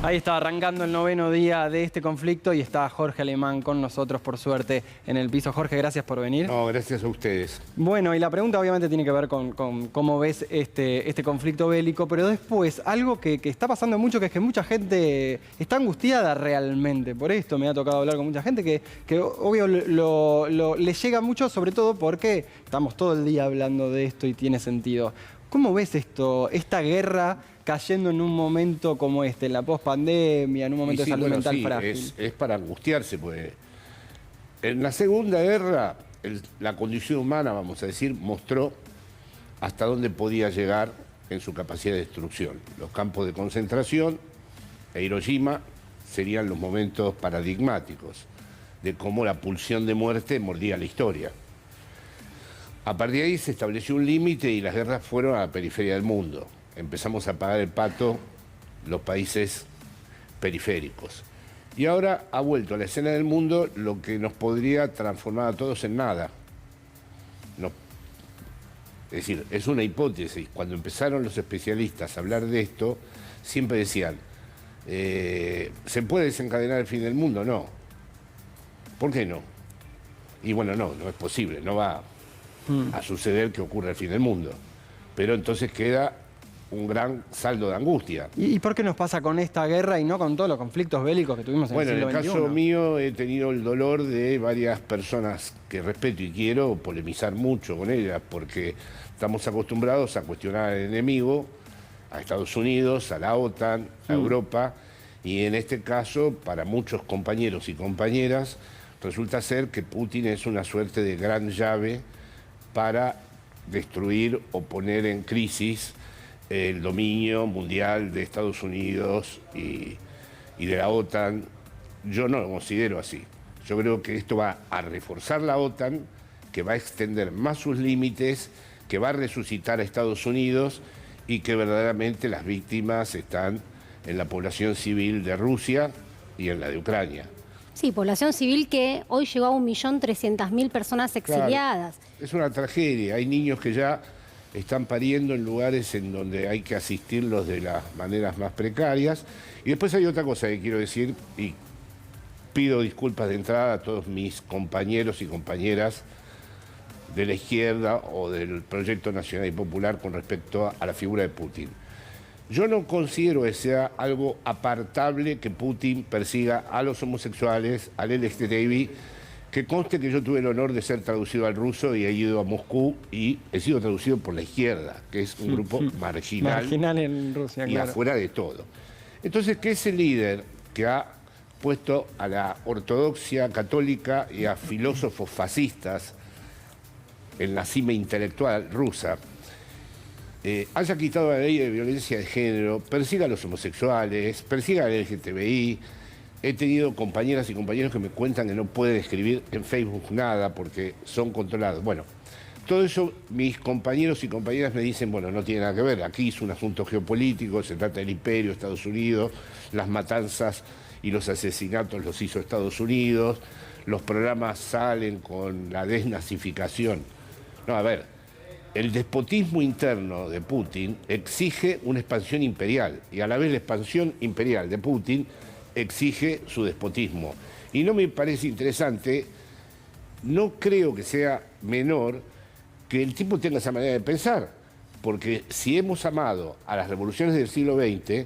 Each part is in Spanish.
Ahí está arrancando el 9º día de este conflicto y está Jorge Alemán con nosotros, por suerte, en el piso. Jorge, gracias por venir. No, gracias a ustedes. Bueno, y la pregunta obviamente tiene que ver con cómo ves este conflicto bélico, pero después, algo que está pasando mucho, que es que mucha gente está angustiada realmente por esto. Me ha tocado hablar con mucha gente que obvio, le llega mucho, sobre todo porque estamos todo el día hablando de esto y tiene sentido. ¿Cómo ves esto, esta guerra cayendo en un momento como este, en la pospandemia, en un momento de salud mental frágil? Es para angustiarse, pues. En la Segunda Guerra, la condición humana, vamos a decir, mostró hasta dónde podía llegar en su capacidad de destrucción. Los campos de concentración e Hiroshima serían los momentos paradigmáticos de cómo la pulsión de muerte mordía la historia. A partir de ahí se estableció un límite y las guerras fueron a la periferia del mundo. Empezamos a pagar el pato los países periféricos. Y ahora ha vuelto a la escena del mundo lo que nos podría transformar a todos en nada. No, es decir, es una hipótesis. Cuando empezaron los especialistas a hablar de esto, siempre decían, ¿se puede desencadenar el fin del mundo? No. ¿Por qué no? Y bueno, no es posible, no va a suceder que ocurra el fin del mundo. Pero entonces queda un gran saldo de angustia. ¿Y por qué nos pasa con esta guerra y no con todos los conflictos bélicos que tuvimos en el siglo XXI? Bueno, en el caso mío he tenido el dolor de varias personas que respeto y quiero polemizar mucho con ellas, porque estamos acostumbrados a cuestionar al enemigo, a Estados Unidos, a la OTAN, a Europa, y en este caso, para muchos compañeros y compañeras, resulta ser que Putin es una suerte de gran llave para destruir o poner en crisis el dominio mundial de Estados Unidos y de la OTAN. Yo no lo considero así. Yo creo que esto va a reforzar la OTAN, que va a extender más sus límites, que va a resucitar a Estados Unidos y que verdaderamente las víctimas están en la población civil de Rusia y en la de Ucrania. Sí, población civil que hoy llegó a 1.300.000 personas exiliadas. Claro, es una tragedia. Hay niños que ya están pariendo en lugares en donde hay que asistirlos de las maneras más precarias. Y después hay otra cosa que quiero decir, y pido disculpas de entrada a todos mis compañeros y compañeras de la izquierda o del Proyecto Nacional y Popular con respecto a la figura de Putin. Yo no considero que sea algo apartable que Putin persiga a los homosexuales, al LGTBI, que conste que yo tuve el honor de ser traducido al ruso y he ido a Moscú y he sido traducido por la izquierda, que es un grupo marginal. Marginal en Rusia, y claro. afuera de todo. Entonces, que ese líder que ha puesto a la ortodoxia católica y a filósofos fascistas en la cima intelectual rusa, haya quitado la ley de violencia de género, persiga a los homosexuales, persiga al LGTBI. He tenido compañeras y compañeros que me cuentan que no pueden escribir en Facebook nada porque son controlados. Bueno, todo eso mis compañeros y compañeras me dicen, bueno, no tiene nada que ver. Aquí es un asunto geopolítico, se trata del imperio, Estados Unidos, las matanzas y los asesinatos los hizo Estados Unidos, los programas salen con la desnazificación. No, a ver, el despotismo interno de Putin exige una expansión imperial y a la vez la expansión imperial de Putin exige su despotismo. Y no me parece interesante, no creo que sea menor que el tipo tenga esa manera de pensar, porque si hemos amado a las revoluciones del siglo XX,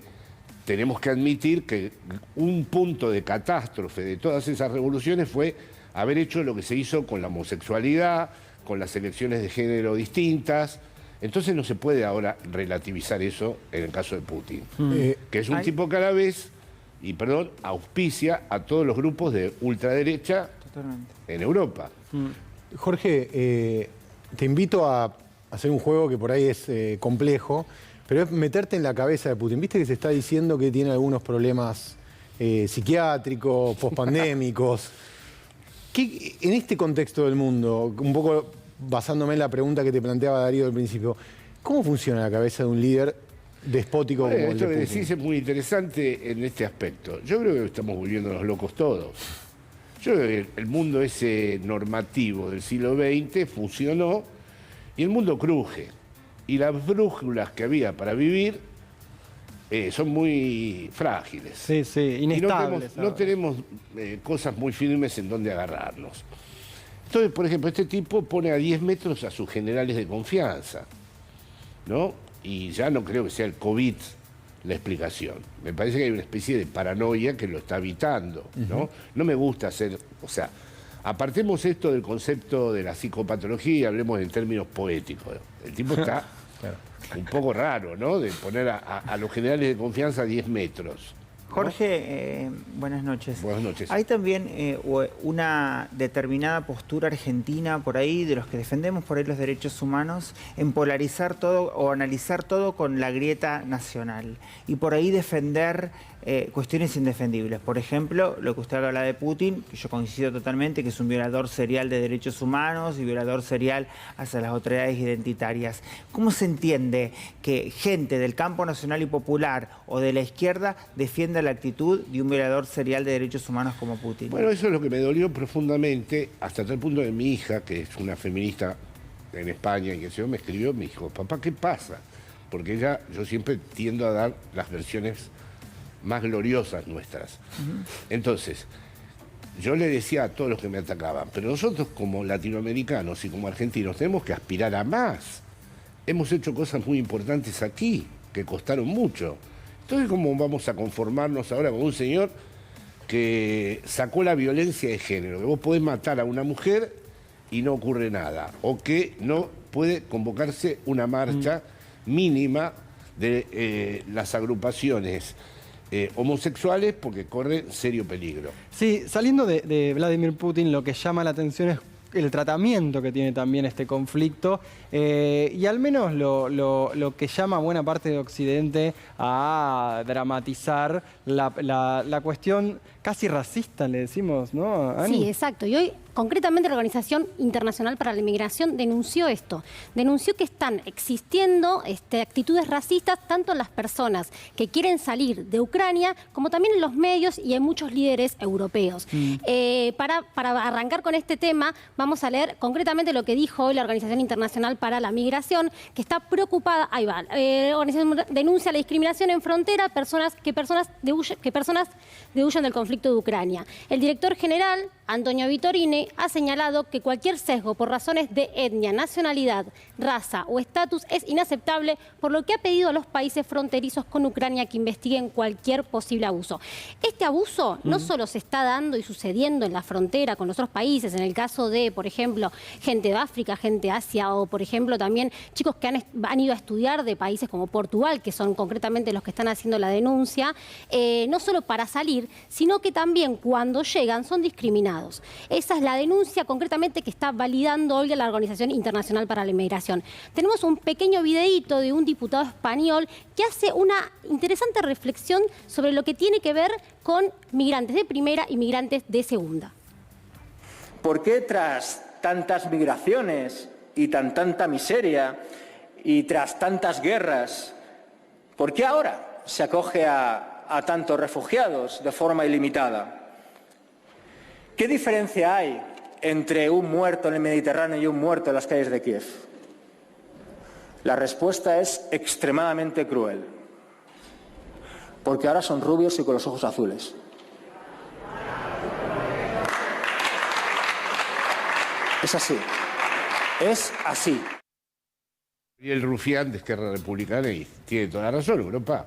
tenemos que admitir que un punto de catástrofe de todas esas revoluciones fue haber hecho lo que se hizo con la homosexualidad, con las elecciones de género distintas. Entonces no se puede ahora relativizar eso en el caso de Putin, que es un tipo que a la vez, y perdón, auspicia a todos los grupos de ultraderecha en Europa. Jorge, te invito a hacer un juego que por ahí es complejo, pero es meterte en la cabeza de Putin. ¿Viste que se está diciendo que tiene algunos problemas psiquiátricos, pospandémicos? En este contexto del mundo, un poco basándome en la pregunta que te planteaba Darío al principio, ¿cómo funciona la cabeza de un líder despótico como el de Esto que Putin? decís es muy interesante en este aspecto. Yo creo que estamos volviéndonos locos todos. Yo creo que el mundo ese normativo del siglo XX funcionó y el mundo cruje. Y las brújulas que había para vivir son muy frágiles. Sí, sí, Y inestables. no tenemos cosas muy firmes en donde agarrarnos. Entonces, por ejemplo, este tipo pone a 10 metros a sus generales de confianza, ¿no? Y ya no creo que sea el COVID la explicación. Me parece que hay una especie de paranoia que lo está evitando, ¿no? No me gusta hacer, o sea, apartemos esto del concepto de la psicopatología y hablemos en términos poéticos. El tipo está un poco raro, ¿no? De poner a los generales de confianza a 10 metros. ¿no? Jorge, buenas noches. Buenas noches. Hay también una determinada postura argentina por ahí, de los que defendemos por ahí los derechos humanos, en polarizar todo o analizar todo con la grieta nacional. Y por ahí defender cuestiones indefendibles. Por ejemplo, lo que usted habla de Putin, que yo coincido totalmente, que es un violador serial de derechos humanos y violador serial hacia las autoridades identitarias. ¿Cómo se entiende que gente del campo nacional y popular o de la izquierda defienda la actitud de un violador serial de derechos humanos como Putin? Bueno, eso es lo que me dolió profundamente, hasta tal punto de mi hija, que es una feminista en España, y que me escribió, me dijo, papá, ¿qué pasa? Porque yo siempre tiendo a dar las versiones más gloriosas nuestras. Entonces, yo le decía a todos los que me atacaban, pero nosotros como latinoamericanos y como argentinos tenemos que aspirar a más. Hemos hecho cosas muy importantes aquí, que costaron mucho. Entonces, ¿cómo vamos a conformarnos ahora con un señor que sacó la violencia de género? Que vos podés matar a una mujer y no ocurre nada. O que no puede convocarse una marcha mínima de las agrupaciones homosexuales porque corren serio peligro. Sí, saliendo de Vladimir Putin, lo que llama la atención es el tratamiento que tiene también este conflicto y al menos lo que llama a buena parte de Occidente a dramatizar la cuestión casi racista, le decimos, ¿no, Ani? Sí, exacto. Y hoy, concretamente, la Organización Internacional para la Migración denunció esto. Denunció que están existiendo actitudes racistas tanto en las personas que quieren salir de Ucrania, como también en los medios y en muchos líderes europeos. Para arrancar con este tema, vamos a leer concretamente lo que dijo hoy la Organización Internacional para la Migración, que está preocupada. Ahí va. La organización denuncia la discriminación en frontera, que personas dehuyen del conflicto de Ucrania. El director general, Antonio Vitorine, ha señalado que cualquier sesgo por razones de etnia, nacionalidad, raza o estatus es inaceptable, por lo que ha pedido a los países fronterizos con Ucrania que investiguen cualquier posible abuso. Este abuso no solo se está dando y sucediendo en la frontera con los otros países, en el caso de, por ejemplo, gente de África, gente de Asia o, por ejemplo, también chicos que han ido a estudiar de países como Portugal, que son concretamente los que están haciendo la denuncia, no solo para salir, sino que también cuando llegan son discriminados. Esa es la denuncia concretamente que está validando hoy la Organización Internacional para la Inmigración. Tenemos un pequeño videíto de un diputado español que hace una interesante reflexión sobre lo que tiene que ver con migrantes de primera y migrantes de segunda. ¿Por qué tras tantas migraciones y tanta miseria y tras tantas guerras, por qué ahora se acoge a tantos refugiados de forma ilimitada? ¿Qué diferencia hay entre un muerto en el Mediterráneo y un muerto en las calles de Kiev? La respuesta es extremadamente cruel, porque ahora son rubios y con los ojos azules. Es así. Es así. Y el rufián de Esquerra Republicana y tiene toda la razón, Europa.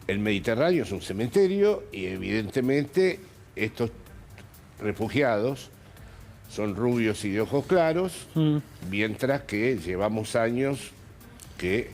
El Mediterráneo es un cementerio y evidentemente estos refugiados son rubios y de ojos claros, mientras que llevamos años que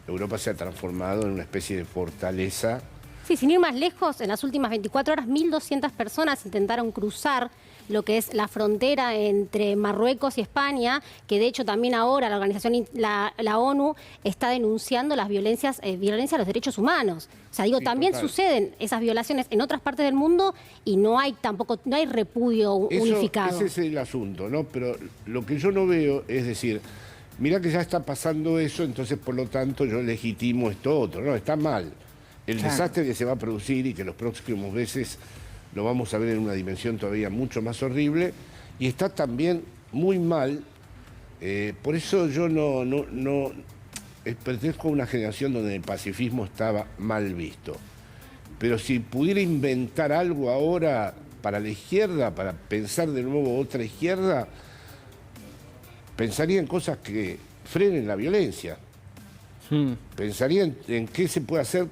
Europa se ha transformado en una especie de fortaleza. Sí, sin ir más lejos, en las últimas 24 horas 1.200 personas intentaron cruzar lo que es la frontera entre Marruecos y España, que de hecho también ahora la organización, la ONU está denunciando las violencia a los derechos humanos. O sea, digo, sí, también total. Suceden esas violaciones en otras partes del mundo y no hay repudio unificado. Ese es el asunto, ¿no? Pero lo que yo no veo es decir, mirá que ya está pasando eso, entonces por lo tanto yo legitimo esto otro. No, está mal. El desastre que se va a producir y que los próximos meses lo vamos a ver en una dimensión todavía mucho más horrible, y está también muy mal, por eso yo no pertenezco a una generación donde el pacifismo estaba mal visto. Pero si pudiera inventar algo ahora para la izquierda, para pensar de nuevo otra izquierda, pensaría en cosas que frenen la violencia. Pensaría en qué se puede hacer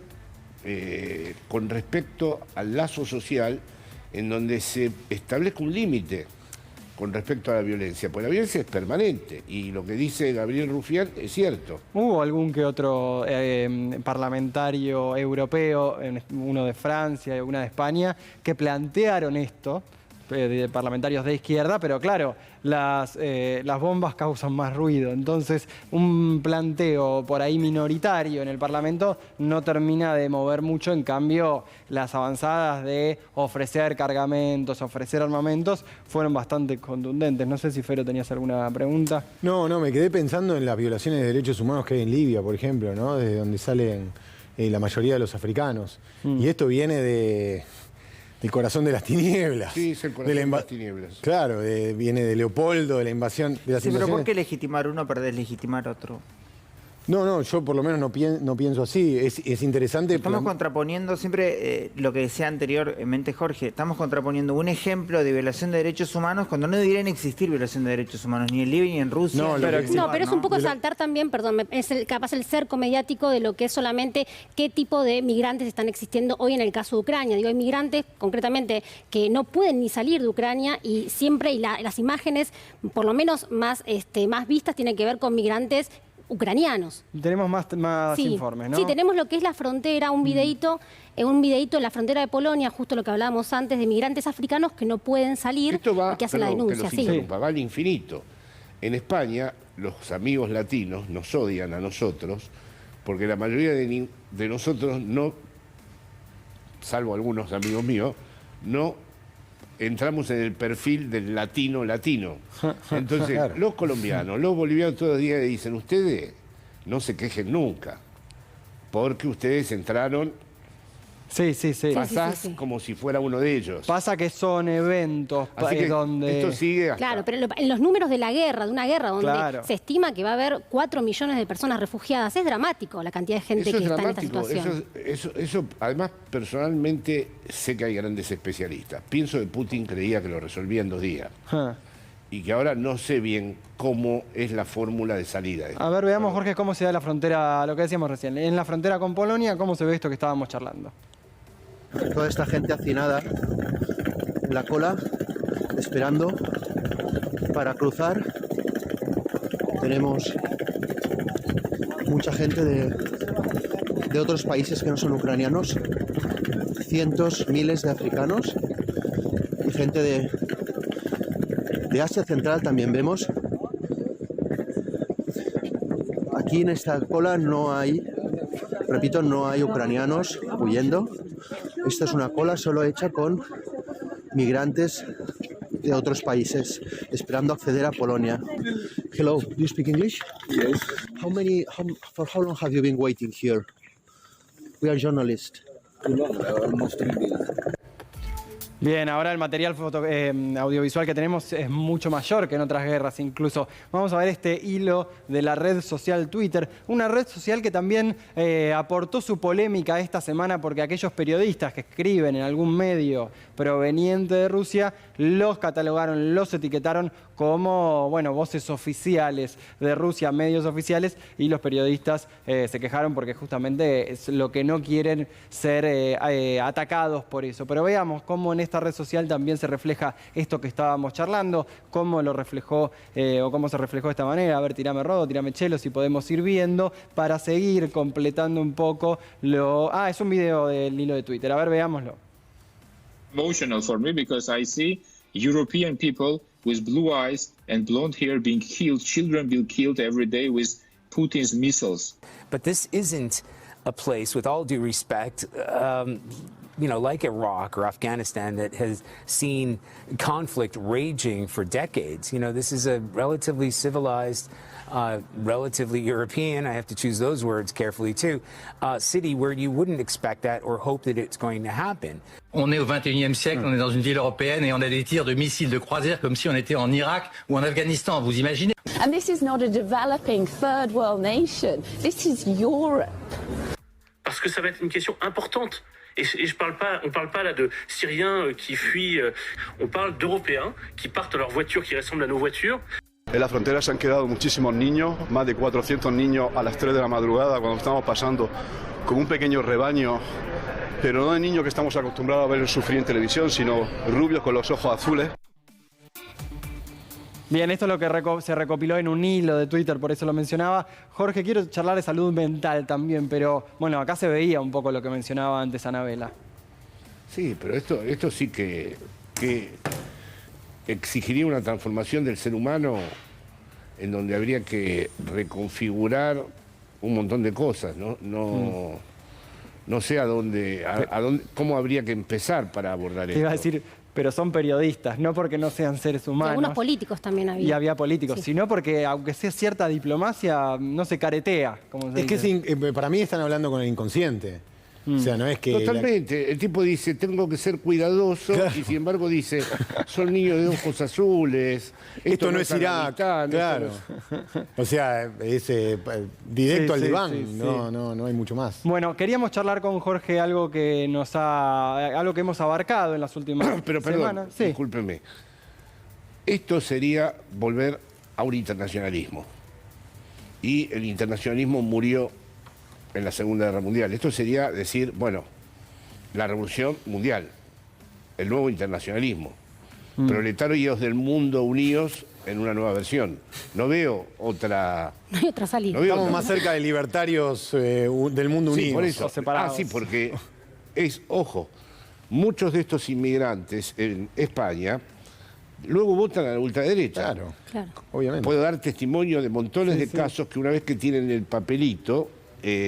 con respecto al lazo social, en donde se establezca un límite con respecto a la violencia, porque la violencia es permanente y lo que dice Gabriel Rufián es cierto. ¿Hubo algún que otro parlamentario europeo, uno de Francia y una de España, que plantearon esto, de parlamentarios de izquierda, pero claro, las bombas causan más ruido, entonces un planteo por ahí minoritario en el Parlamento no termina de mover mucho, en cambio las avanzadas de ofrecer cargamentos, ofrecer armamentos, fueron bastante contundentes. No sé si Fero tenías alguna pregunta. No, me quedé pensando en las violaciones de derechos humanos que hay en Libia, por ejemplo, ¿no? Desde donde salen la mayoría de los africanos. Y esto viene del corazón de las tinieblas. Sí, es el corazón de las tinieblas. Claro, viene de Leopoldo, de la invasión de las Sí, pero invasiones. ¿por qué legitimar uno para deslegitimar otro? No, yo por lo menos no pienso así. Es interesante. Estamos contraponiendo siempre lo que decía anteriormente Jorge, estamos contraponiendo un ejemplo de violación de derechos humanos cuando no deberían existir violación de derechos humanos, ni en Libia ni en Rusia. Pero es un poco saltar también, perdón, es capaz el cerco mediático de lo que es solamente qué tipo de migrantes están existiendo hoy en el caso de Ucrania. Digo, hay migrantes concretamente que no pueden ni salir de Ucrania y siempre las imágenes, por lo menos más vistas, tienen que ver con migrantes ucranianos. Tenemos más informes, ¿no? Sí, tenemos lo que es la frontera, un videíto en la frontera de Polonia, justo lo que hablábamos antes, de migrantes africanos que no pueden salir y que hacen la denuncia. Va al infinito. En España, los amigos latinos nos odian a nosotros porque la mayoría de nosotros no, salvo algunos amigos míos, no entramos en el perfil del latino. Entonces, claro, los colombianos, los bolivianos todos los días dicen, ustedes no se quejen nunca, porque ustedes entraron, pasás como si fuera uno de ellos. Pasa que son eventos donde... Esto sigue hasta... Claro, pero en los números de una guerra donde se estima que va a haber 4 millones de personas refugiadas, es dramático la cantidad de gente que está en esta situación. Eso, además, personalmente, sé que hay grandes especialistas. Pienso que Putin creía que lo resolvía en 2 días. Y que ahora no sé bien cómo es la fórmula de salida. A ver, veamos, Jorge, cómo se da la frontera, lo que decíamos recién. En la frontera con Polonia, ¿cómo se ve esto que estábamos charlando? Toda esta gente hacinada en la cola, esperando para cruzar. Tenemos mucha gente de otros países que no son ucranianos, cientos, miles de africanos y gente de Asia Central también vemos. Aquí en esta cola no hay, repito, no hay ucranianos huyendo. Esta es una cola solo hecha con migrantes de otros países esperando acceder a Polonia. Hello, do you speak English? Yes. For how long have you been waiting here? We are journalists. Too long, almost 3 days. Bien, ahora el material audiovisual que tenemos es mucho mayor que en otras guerras incluso. Vamos a ver este hilo de la red social Twitter, una red social que también aportó su polémica esta semana porque aquellos periodistas que escriben en algún medio proveniente de Rusia los catalogaron, los etiquetaron como, bueno, voces oficiales de Rusia, medios oficiales, y los periodistas se quejaron porque justamente es lo que no quieren ser atacados por eso. Pero veamos cómo en esta red social también se refleja esto que estábamos charlando, cómo lo reflejó o cómo se reflejó de esta manera. A ver, tirame Rodo, tirame Chelo, si podemos ir viendo para seguir completando un poco lo... Ah, es un video del hilo de Twitter. A ver, veámoslo. Emotional for me because I see European people with blue eyes and blonde hair being killed, children being killed every day with Putin's missiles. But this isn't a place, with all due respect, like Iraq or Afghanistan that has seen conflict raging for decades. This is a relatively civilized, relatively European, I have to choose those words carefully too, city where you wouldn't expect that or hope that it's going to happen. On est au XXIe siècle, on est dans une ville européenne et on a des tirs de missiles de croisière comme si on était en Irak ou en Afghanistan, vous imaginez? And this is not a developing third world nation. This is Europe. Parce que ça va être une question importante. Et on parle pas là de Syriens qui fuient, on parle d'Européens qui partent à leurs voitures qui ressemblent à nos voitures. En la frontera se han quedado muchísimos niños, más de 400 niños a las 3 de la madrugada cuando estamos pasando con un pequeño rebaño, pero no de niños que estamos acostumbrados a ver sufrir en televisión, sino rubios con los ojos azules. Bien, esto es lo que se recopiló en un hilo de Twitter, por eso lo mencionaba. Jorge, quiero charlar de salud mental también, pero bueno, acá se veía un poco lo que mencionaba antes Anabela. Sí, pero esto sí que exigiría una transformación del ser humano en donde habría que reconfigurar un montón de cosas, ¿no? No sé cómo habría que empezar para abordar esto. Te iba a decir, pero son periodistas, no porque no sean seres humanos. Y algunos políticos también había. Y había políticos, Sí. sino porque aunque sea cierta diplomacia, no se caretea, como se Es que dice. para mí están hablando con el inconsciente. O sea, no es que... Totalmente. El tipo dice, tengo que ser cuidadoso, y sin embargo dice, son niños de ojos azules. Esto no es Irak, claro. O sea, es directo al diván, no hay mucho más. Bueno, queríamos charlar con Jorge algo que hemos abarcado en las últimas Pero perdón, semanas. Sí. discúlpeme. Esto sería volver a un internacionalismo. Y el internacionalismo murió en la Segunda Guerra Mundial. Esto sería decir, bueno, la Revolución Mundial, el nuevo internacionalismo, proletarios del mundo unidos en una nueva versión. No veo otra... No hay otra salida. Estamos más cerca de libertarios del mundo unido. Sí, por eso. Sí, porque ojo, muchos de estos inmigrantes en España luego votan a la ultraderecha. Claro, obviamente. Puedo dar testimonio de montones de casos que una vez que tienen el papelito,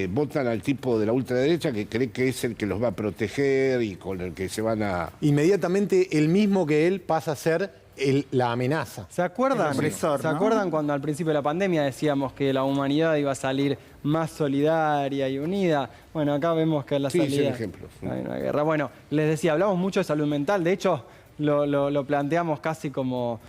votan al tipo de la ultraderecha que cree que es el que los va a proteger y con el que se van a... Inmediatamente el mismo que él pasa a ser la amenaza. ¿Se acuerdan? El opresor, ¿Se ¿no? acuerdan cuando al principio de la pandemia decíamos que la humanidad iba a salir más solidaria y unida? Bueno, acá vemos que la Sí, es salida... el ejemplo. Hay una guerra. Bueno, les decía, hablamos mucho de salud mental. De hecho, lo planteamos casi como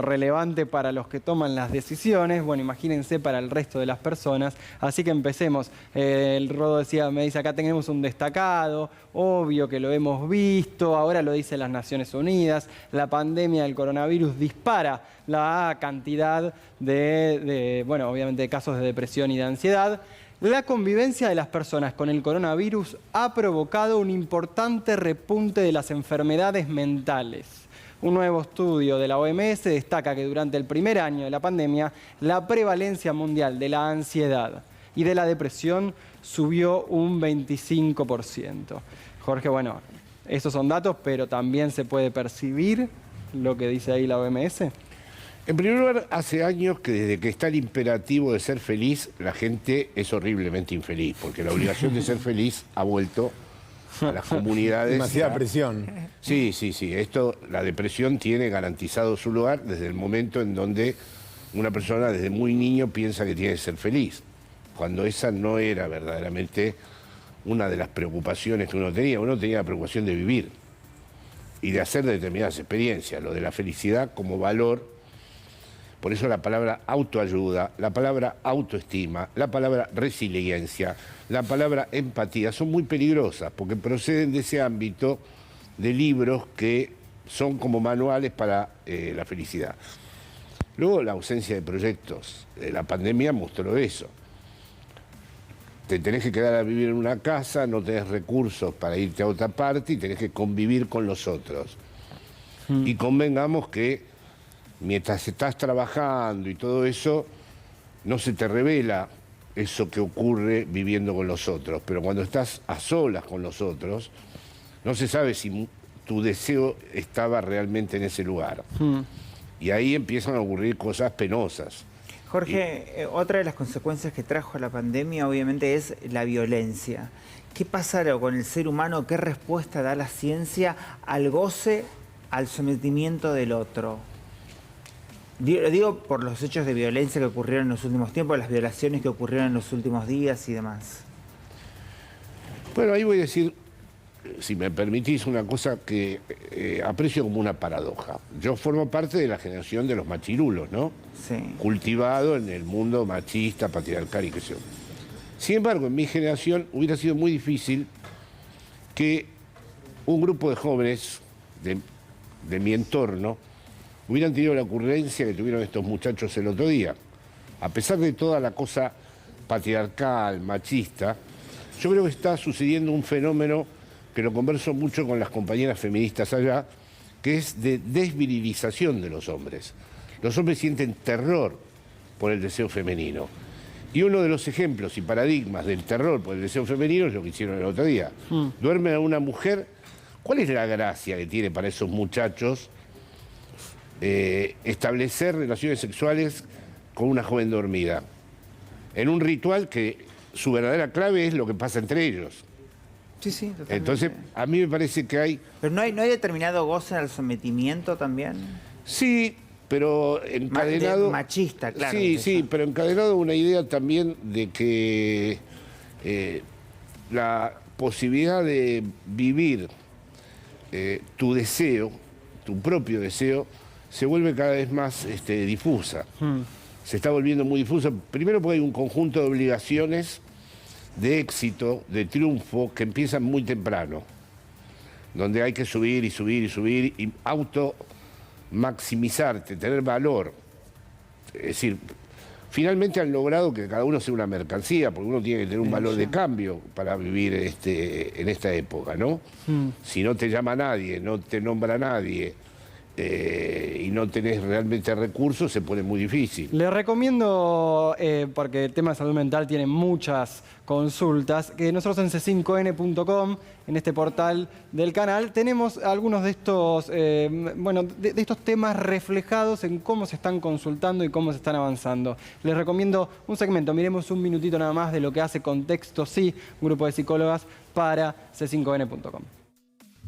relevante para los que toman las decisiones. Bueno, imagínense para el resto de las personas. Así que empecemos. El Rodo me dice, acá tenemos un destacado, obvio que lo hemos visto, ahora lo dicen las Naciones Unidas. La pandemia del coronavirus dispara la cantidad bueno, obviamente de casos de depresión y de ansiedad. La convivencia de las personas con el coronavirus ha provocado un importante repunte de las enfermedades mentales. Un nuevo estudio de la OMS destaca que durante el primer año de la pandemia, la prevalencia mundial de la ansiedad y de la depresión subió un 25%. Jorge, bueno, esos son datos, pero también se puede percibir lo que dice ahí la OMS. En primer lugar, hace años que desde que está el imperativo de ser feliz, la gente es horriblemente infeliz, porque la obligación de ser feliz ha vuelto a las comunidades. Demasiada presión. Sí. La depresión tiene garantizado su lugar desde el momento en donde una persona desde muy niño piensa que tiene que ser feliz, cuando esa no era verdaderamente una de las preocupaciones que uno tenía. Uno tenía la preocupación de vivir y de hacer determinadas experiencias, lo de la felicidad como valor. Por eso la palabra autoayuda, la palabra autoestima, la palabra resiliencia, la palabra empatía son muy peligrosas porque proceden de ese ámbito de libros que son como manuales para la felicidad. Luego la ausencia de proyectos. La pandemia mostró eso. Te tenés que quedar a vivir en una casa, no tenés recursos para irte a otra parte y tenés que convivir con los otros. Y convengamos que mientras estás trabajando y todo eso, no se te revela eso que ocurre viviendo con los otros. Pero cuando estás a solas con los otros, no se sabe si tu deseo estaba realmente en ese lugar. Y ahí empiezan a ocurrir cosas penosas. Jorge, otra de las consecuencias que trajo la pandemia obviamente es la violencia. ¿Qué pasa con el ser humano? ¿Qué respuesta da la ciencia al goce, al sometimiento del otro? Digo por los hechos de violencia que ocurrieron en los últimos tiempos, las violaciones que ocurrieron en los últimos días y demás. Bueno, ahí voy a decir si me permitís, una cosa que aprecio como una paradoja. Yo formo parte de la generación de los machirulos, ¿no? Sí. Cultivado en el mundo machista, patriarcal y qué sé yo. Sin embargo, en mi generación hubiera sido muy difícil que un grupo de jóvenes de mi entorno hubieran tenido la ocurrencia que tuvieron estos muchachos el otro día. A pesar de toda la cosa patriarcal, machista, yo creo que está sucediendo un fenómeno que lo converso mucho con las compañeras feministas allá, que es de desvirilización de los hombres. Los hombres sienten terror por el deseo femenino. Y uno de los ejemplos y paradigmas del terror por el deseo femenino es lo que hicieron el otro día. Duermen a una mujer. ¿Cuál es la gracia que tiene para esos muchachos establecer relaciones sexuales con una joven dormida? En un ritual que su verdadera clave es lo que pasa entre ellos. Sí, sí, totalmente. Entonces, a mí me parece que hay... ¿Pero no hay determinado goce al sometimiento también? Sí, pero encadenado... Machista, claro. Sí, sí, pero encadenado una idea también de que la posibilidad de vivir tu deseo, tu propio deseo, se vuelve cada vez más difusa. Se está volviendo muy difusa. Primero porque hay un conjunto de obligaciones de éxito, de triunfo, que empiezan muy temprano, donde hay que subir y subir y subir y maximizarte, tener valor. Es decir, finalmente han logrado que cada uno sea una mercancía, porque uno tiene que tener un valor de cambio para vivir en esta época, ¿no? Si no te llama nadie, no te nombra nadie, y no tenés realmente recursos, se pone muy difícil. Le recomiendo, porque el tema de salud mental tiene muchas consultas, que nosotros en c5n.com, en este portal del canal, tenemos algunos de estos, de estos temas reflejados en cómo se están consultando y cómo se están avanzando. Les recomiendo un segmento, miremos un minutito nada más de lo que hace Contexto Sí, un grupo de psicólogas para c5n.com.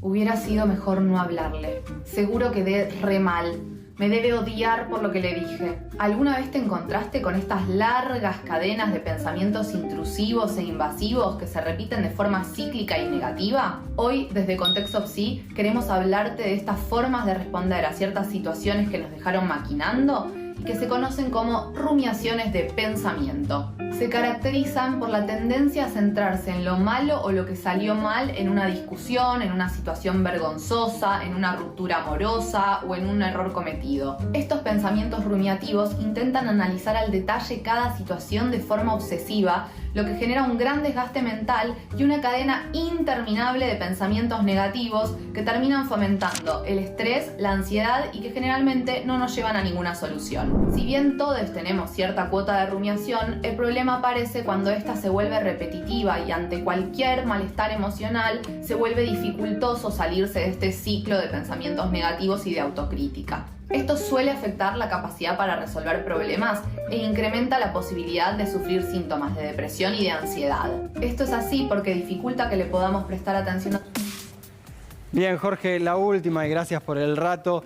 Hubiera sido mejor no hablarle. Seguro quedé re mal. Me debe odiar por lo que le dije. ¿Alguna vez te encontraste con estas largas cadenas de pensamientos intrusivos e invasivos que se repiten de forma cíclica y negativa? Hoy, desde Contexto Psi, queremos hablarte de estas formas de responder a ciertas situaciones que nos dejaron maquinando y que se conocen como rumiaciones de pensamiento. Se caracterizan por la tendencia a centrarse en lo malo o lo que salió mal en una discusión, en una situación vergonzosa, en una ruptura amorosa o en un error cometido. Estos pensamientos rumiativos intentan analizar al detalle cada situación de forma obsesiva, lo que genera un gran desgaste mental y una cadena interminable de pensamientos negativos que terminan fomentando el estrés, la ansiedad y que generalmente no nos llevan a ninguna solución. Si bien todos tenemos cierta cuota de rumiación, el problema aparece cuando esta se vuelve repetitiva y ante cualquier malestar emocional se vuelve dificultoso salirse de este ciclo de pensamientos negativos y de autocrítica. Esto suele afectar la capacidad para resolver problemas e incrementa la posibilidad de sufrir síntomas de depresión y de ansiedad. Esto es así porque dificulta que le podamos prestar atención a... Bien, Jorge, la última, y gracias por el rato.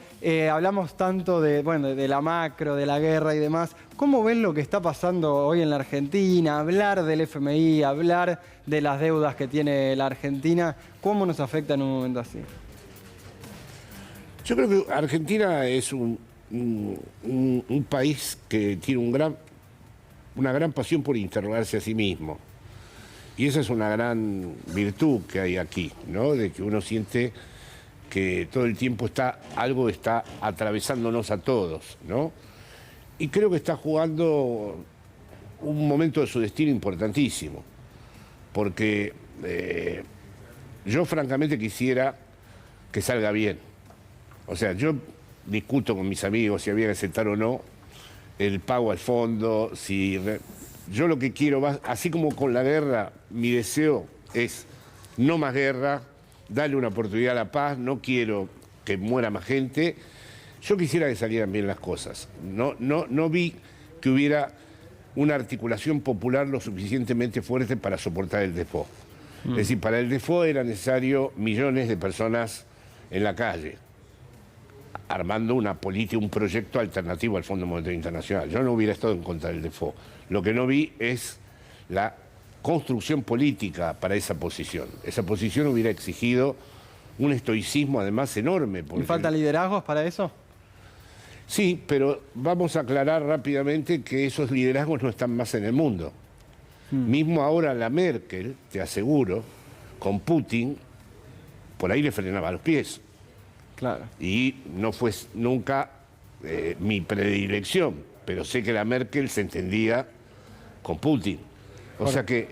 Hablamos tanto de la macro, de la guerra y demás. ¿Cómo ven lo que está pasando hoy en la Argentina? Hablar del FMI, hablar de las deudas que tiene la Argentina, ¿cómo nos afecta en un momento así? Yo creo que Argentina es un país que tiene una gran pasión por interrogarse a sí mismo. Y esa es una gran virtud que hay aquí, ¿no? De que uno siente que todo el tiempo algo está atravesándonos a todos, ¿no? Y creo que está jugando un momento de su destino importantísimo. Porque yo francamente quisiera que salga bien. O sea, yo discuto con mis amigos si había que aceptar o no el pago al fondo, yo lo que quiero, así como con la guerra, mi deseo es no más guerra, darle una oportunidad a la paz, no quiero que muera más gente. Yo quisiera que salieran bien las cosas. No vi que hubiera una articulación popular lo suficientemente fuerte para soportar el default. Es decir, para el default era necesario millones de personas en la calle, armando una política, un proyecto alternativo al Fondo Monetario Internacional. Yo no hubiera estado en contra del default. Lo que no vi es la construcción política para esa posición. Esa posición hubiera exigido un estoicismo además enorme. ¿Y faltan liderazgos para eso? Sí, pero vamos a aclarar rápidamente que esos liderazgos no están más en el mundo. Mismo ahora la Merkel, te aseguro, con Putin, por ahí le frenaba los pies. Claro. Y no fue nunca mi predilección, pero sé que la Merkel se entendía con Putin. O sea que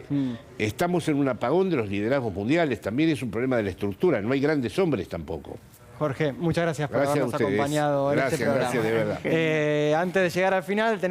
estamos en un apagón de los liderazgos mundiales, también es un problema de la estructura, no hay grandes hombres tampoco. Jorge, muchas gracias por habernos a ustedes. acompañado en este programa. Gracias, de verdad. Antes de llegar al final, tenemos